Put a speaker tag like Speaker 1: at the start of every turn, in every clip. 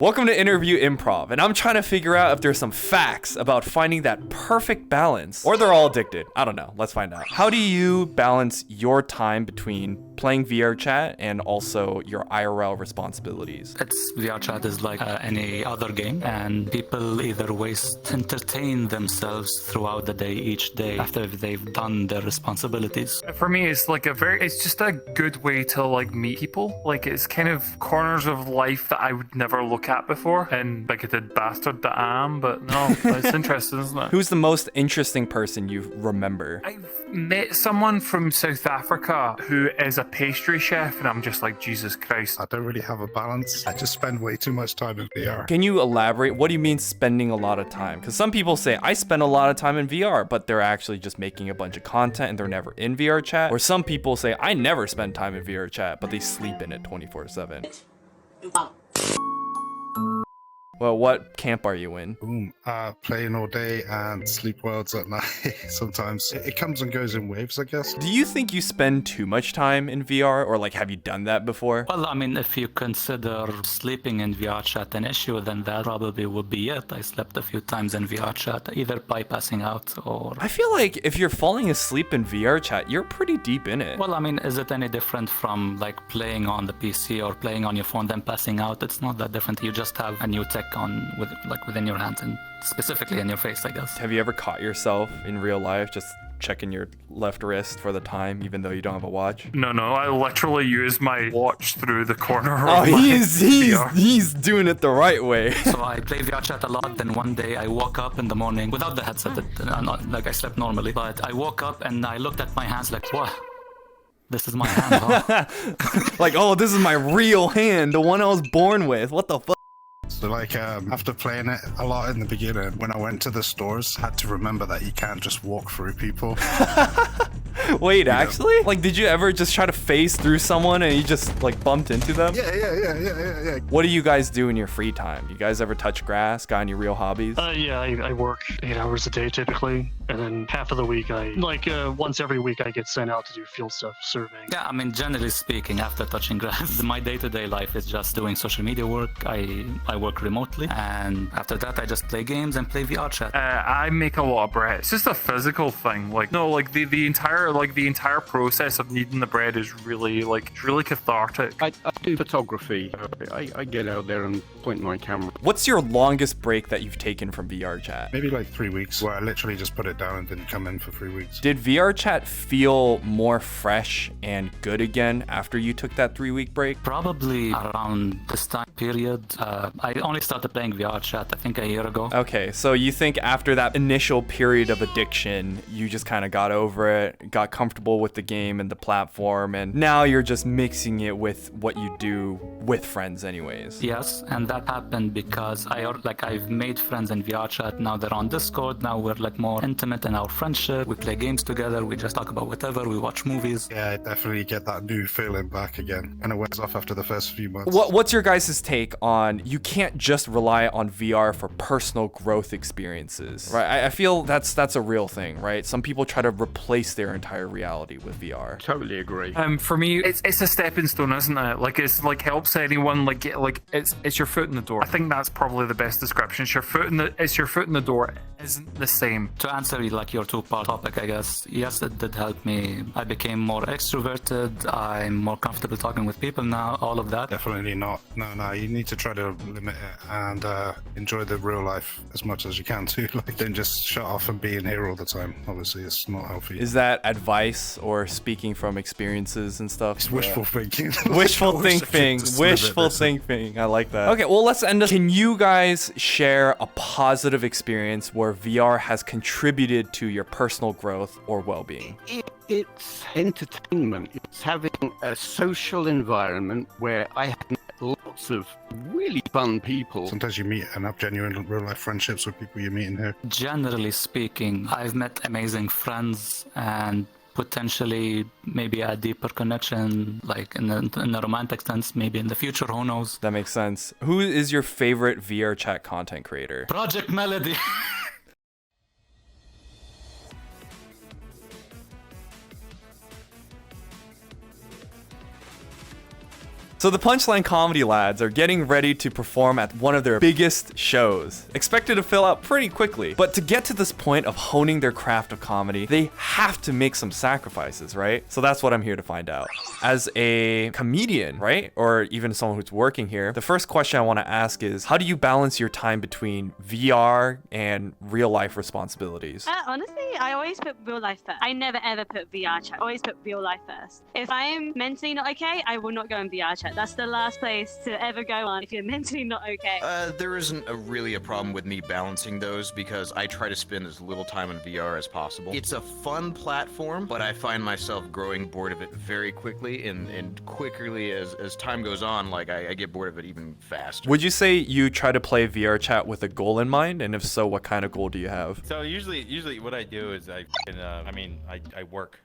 Speaker 1: Welcome to Interview Improv, and I'm trying to figure out if there's some facts about finding that perfect balance. Or they're all addicted. I don't know. Let's find out. How do you balance your time between playing VRChat and also your IRL responsibilities?
Speaker 2: VRChat is like any other game, and people either entertain themselves throughout the day, each day, after they've done their responsibilities.
Speaker 3: For me, it's like it's just a good way to like meet people. Like it's kind of corners of life that I would never look at before, and like a dead bastard that I am, but no, it's interesting, isn't it?
Speaker 1: Who's the most interesting person you remember?
Speaker 3: I've met someone from South Africa who is a pastry chef, and I'm just like, Jesus Christ.
Speaker 4: I don't really have a balance. I just spend way too much time in VR.
Speaker 1: Can you elaborate? What do you mean spending a lot of time? Because some people say, I spend a lot of time in VR, but they're actually just making a bunch of content and they're never in VR chat. Or some people say, I never spend time in VR chat, but they sleep in it 24/7. Well, what camp are you in?
Speaker 4: Boom. Playing all day and sleep worlds at night sometimes. It comes and goes in waves, I guess.
Speaker 1: Do you think you spend too much time in VR, or like have you done that before?
Speaker 2: Well, I mean, if you consider sleeping in VRChat an issue, then that probably would be it. I slept a few times in VRChat, either by passing out or...
Speaker 1: I feel like if you're falling asleep in VR chat, you're pretty deep in it.
Speaker 2: Well, I mean, is it any different from like playing on the PC or playing on your phone then passing out? It's not that different. You just have a new tech within your hands and specifically in your face, I guess.
Speaker 1: Have you ever caught yourself in real life just checking your left wrist for the time even though you don't have a watch?
Speaker 3: No, I literally use my watch through the corner of
Speaker 1: Oh,
Speaker 3: my
Speaker 1: he's doing it the right way.
Speaker 2: So I play VRChat a lot, then one day I woke up in the morning without the headset, like I slept normally, but I woke up and I looked at my hands like, what? This is my hand, huh?
Speaker 1: Like, oh, this is my real hand, the one I was born with. What the fuck?
Speaker 4: So like after playing it a lot in the beginning, when I went to the stores, I had to remember that you can't just walk through people.
Speaker 1: Wait, actually? Like, did you ever just try to phase through someone and you just like bumped into them?
Speaker 4: Yeah.
Speaker 1: What do you guys do in your free time? You guys ever touch grass? Got any real hobbies?
Speaker 5: Yeah, I work 8 hours a day typically, and then half of the week once every week I get sent out to do field stuff, surveying.
Speaker 2: Yeah, I mean, generally speaking, after touching grass, my day-to-day life is just doing social media work. I work remotely, and after that I just play games and play VRChat.
Speaker 3: I make a lot of bread. It's just a physical thing. Like, no, like the entire process of kneading the bread is really cathartic.
Speaker 6: I do photography. I get out there and point my camera.
Speaker 1: What's your longest break that you've taken from VR chat?
Speaker 4: Maybe like 3 weeks, where I literally just put it down and didn't come in for 3 weeks.
Speaker 1: Did VR chat feel more fresh and good again after you took that 3-week break?
Speaker 2: Probably around this time period. I only started playing VRChat, I think, a year ago.
Speaker 1: Okay, so you think after that initial period of addiction, you just kind of got over it, got comfortable with the game and the platform, and now you're just mixing it with what you do with friends anyways.
Speaker 2: Yes, and that happened because I've made friends in VRChat. Now they're on Discord. Now we're like more intimate in our friendship. We play games together. We just talk about whatever. We watch movies.
Speaker 4: Yeah, I definitely get that new feeling back again, and it wears off after the first few months.
Speaker 1: What's your guys' take on you can't just rely on VR for personal growth experiences, right? I feel that's a real thing, right? Some people try to replace their entire reality with VR.
Speaker 6: Totally agree.
Speaker 3: For me, it's a stepping stone, isn't it? Like, it's like helps anyone it's your foot in the door. I think that's probably the best description. It's your foot in the door. Isn't the same.
Speaker 2: To answer like your two-part topic, I guess, yes, it did help me. I became more extroverted. I'm more comfortable talking with people now, all of that.
Speaker 4: Definitely not. No, you need to try to limit it and enjoy the real life as much as you can too. Like, don't just shut off and be in here all the time. Obviously, it's not healthy.
Speaker 1: Is that advice or speaking from experiences and stuff?
Speaker 4: It's wishful thinking.
Speaker 1: Wishful thinking. Wishful thinking. I like that. Okay, well, let's end up. Can you guys share a positive experience where VR has contributed to your personal growth or well-being?
Speaker 6: It's entertainment. It's having a social environment where I have met lots of really fun people.
Speaker 4: Sometimes you meet and have genuine real-life friendships with people you meet in here.
Speaker 2: Generally speaking, I've met amazing friends and potentially maybe a deeper connection, like in a romantic sense, maybe in the future, who knows?
Speaker 1: That makes sense. Who is your favorite VR chat content creator?
Speaker 2: Project Melody.
Speaker 1: So the Punchline Comedy lads are getting ready to perform at one of their biggest shows, expected to fill out pretty quickly. But to get to this point of honing their craft of comedy, they have to make some sacrifices, right? So that's what I'm here to find out. As a comedian, right? Or even someone who's working here, the first question I want to ask is, how do you balance your time between VR and real life responsibilities?
Speaker 7: Honestly, I always put real life first. I never ever put VR chat. I always put real life first. If I'm mentally not okay, I will not go on VR chat. That's the last place to ever go on if you're mentally not okay.
Speaker 8: There isn't really a problem with me balancing those because I try to spend as little time in VR as possible. It's a fun platform, but I find myself growing bored of it very quickly, and quickly as time goes on, like I get bored of it even faster.
Speaker 1: Would you say you try to play VR chat with a goal in mind? And if so, what kind of goal do you have?
Speaker 9: So usually what I do is I work.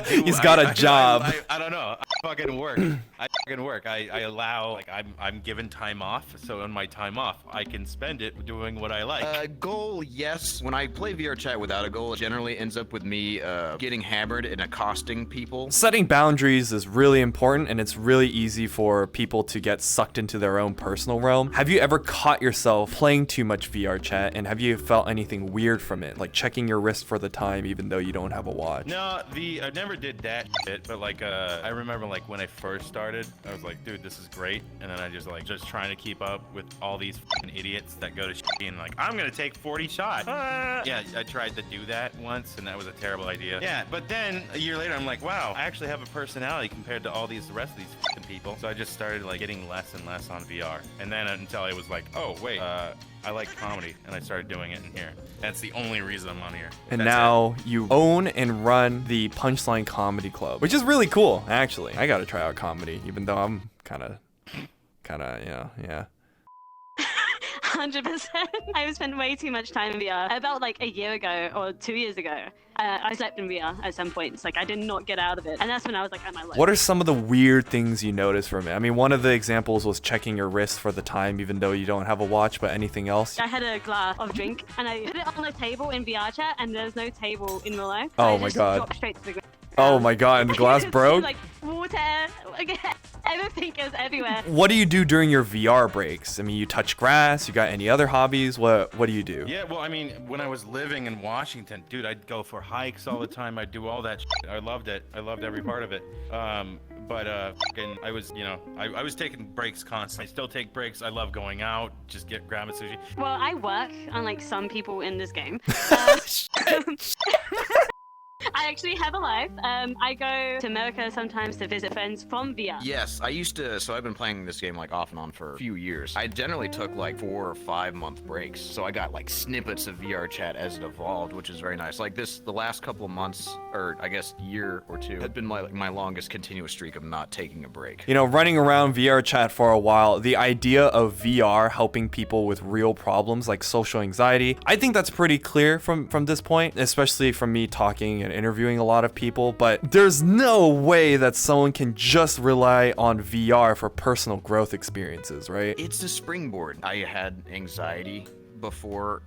Speaker 1: He's got a job.
Speaker 9: I don't know. I fucking work. I allow, like, I'm given time off, so on my time off, I can spend it doing what I like.
Speaker 8: Goal, yes. When I play VR chat without a goal, it generally ends up with me getting hammered and accosting people.
Speaker 1: Setting boundaries is really important, and it's really easy for people to get sucked into their own personal realm. Have you ever caught yourself playing too much VR chat, and have you felt anything weird from it, like checking your wrist for the time even though you don't have a watch?
Speaker 9: No, I never did that shit, but like I remember like when I first started, I was like, dude, this is great, and then I just trying to keep up with all these fucking idiots that go to shit and like, I'm gonna take 40 shots. Yeah, I tried to do that once, and that was a terrible idea. Yeah, but then a year later, I'm like, wow, I actually have a personality compared to all the rest of these fucking people. So I just started like getting less and less on VR, and then until I was like, oh wait, I like comedy, and I started doing it in here. That's the only reason I'm on here.
Speaker 1: And
Speaker 9: That's
Speaker 1: now you own and run the Punchline Comedy Club, which is really cool, actually. I gotta try out comedy, even though I'm kind of, yeah.
Speaker 7: 100%. I spent way too much time in VR. About like a year ago or 2 years ago, I slept in VR at some points. Like I did not get out of it, and that's when I was like, at my lowest.
Speaker 1: What are some of the weird things you notice from it? I mean, one of the examples was checking your wrist for the time, even though you don't have a watch. But anything else?
Speaker 7: I had a glass of drink, and I put it on the table in VR chat, and there's no table in real life.
Speaker 1: Oh
Speaker 7: I
Speaker 1: my
Speaker 7: just
Speaker 1: God.
Speaker 7: dropped straight to the ground.
Speaker 1: Oh my God! And the glass broke.
Speaker 7: Like water, everything goes everywhere.
Speaker 1: What do you do during your VR breaks? I mean, you touch grass. You got any other hobbies? What do you do?
Speaker 9: Yeah, well, I mean, when I was living in Washington, dude, I'd go for hikes all the time. I'd do all that shit. I loved it. I loved every part of it. But I was, I was taking breaks constantly. I still take breaks. I love going out, just grabbing sushi.
Speaker 7: Well, I work, unlike some people in this game. I actually have a life. I go to America sometimes to visit friends from VR.
Speaker 8: Yes, I used to, so I've been playing this game like off and on for a few years. I generally took like 4 or 5 month breaks, so I got like snippets of VR chat as it evolved, which is very nice. Like the last couple of months, or I guess year or two, had been my longest continuous streak of not taking a break.
Speaker 1: You know, running around VR chat for a while, the idea of VR helping people with real problems like social anxiety, I think that's pretty clear from this point, especially from me talking and interviewing a lot of people. But there's no way that someone can just rely on VR for personal growth experiences, right?
Speaker 8: It's a springboard. I had anxiety before,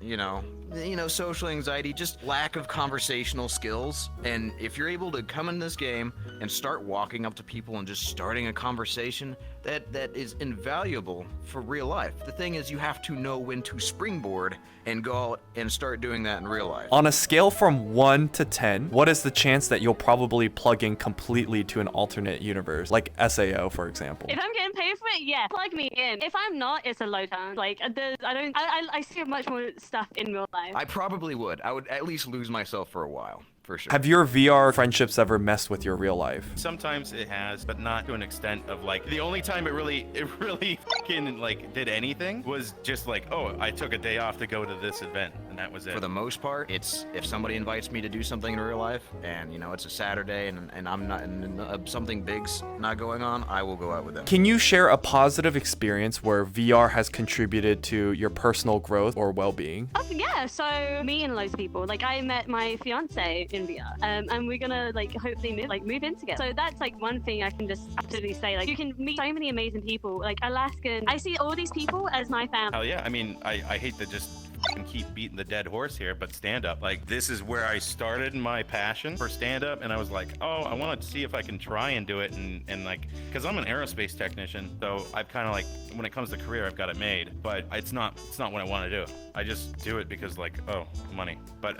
Speaker 8: social anxiety, just lack of conversational skills. And if you're able to come in this game and start walking up to people and just starting a conversation, that is invaluable for real life. The thing is, you have to know when to springboard and go out and start doing that in real life.
Speaker 1: On a scale from 1 to 10, what is the chance that you'll probably plug in completely to an alternate universe, like SAO, for example?
Speaker 7: If I'm getting paid for it, yeah, plug me in. If I'm not, it's a low chance. Like, I see much more stuff in real life.
Speaker 8: I probably would. I would at least lose myself for a while. For sure.
Speaker 1: Have your VR friendships ever messed with your real life?
Speaker 9: Sometimes it has, but not to an extent of like, the only time it really fucking like did anything was just like, oh, I took a day off to go to this event, and that was it.
Speaker 8: For the most part, it's if somebody invites me to do something in real life, and it's a Saturday, and I'm not, and something big's not going on, I will go out with them.
Speaker 1: Can you share a positive experience where VR has contributed to your personal growth or well-being?
Speaker 7: Oh, yeah, so me and loads of people, like I met my fiance in VR, and we're gonna like hopefully move in together. So that's like one thing I can just absolutely say. Like you can meet so many amazing people. Like Alaskan, I see all these people as my family.
Speaker 9: Hell yeah! I mean, I hate to just keep beating the dead horse here, but stand up. Like, this is where I started my passion for stand up, and I was like, oh, I want to see if I can try and do it, and like, because I'm an aerospace technician, so I've kind of like, when it comes to career, I've got it made, but it's not what I want to do. I just do it because like, oh, money. But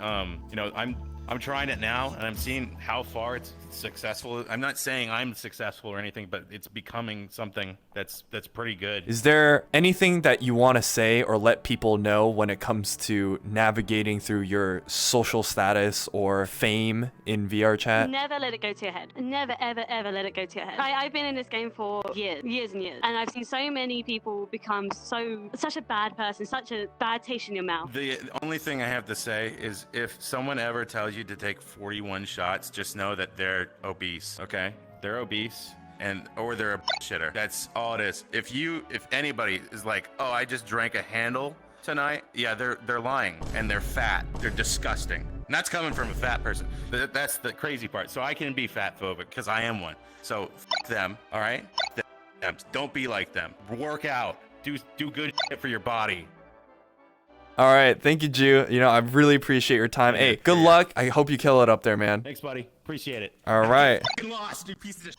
Speaker 9: you know, I'm trying it now, and I'm seeing how far it's successful. I'm not saying I'm successful or anything, but it's becoming something that's pretty good.
Speaker 1: Is there anything that you want to say or let people know when it comes to navigating through your social status or fame in VR chat?
Speaker 7: Never let it go to your head. Never, ever, ever let it go to your head. I've been in this game for years and years, and I've seen so many people become such a bad person, such a bad taste in your mouth.
Speaker 9: The only thing I have to say is if someone ever tells you to take 41 shots, just know that they're obese, okay? They're obese. Or they're a shitter. That's all it is. If anybody is like, oh, I just drank a handle tonight, yeah, they're lying, and they're fat. They're disgusting. And that's coming from a fat person. That's the crazy part. So I can be fat phobic because I am one. So f them, all right? F them. Don't be like them. Work out. Do good shit for your body.
Speaker 1: All right, thank you, Jew. You know, I really appreciate your time. Hey, good luck. I hope you kill it up there, man.
Speaker 9: Thanks, buddy. Appreciate it.
Speaker 1: All right.
Speaker 8: Lost, you piece of shit.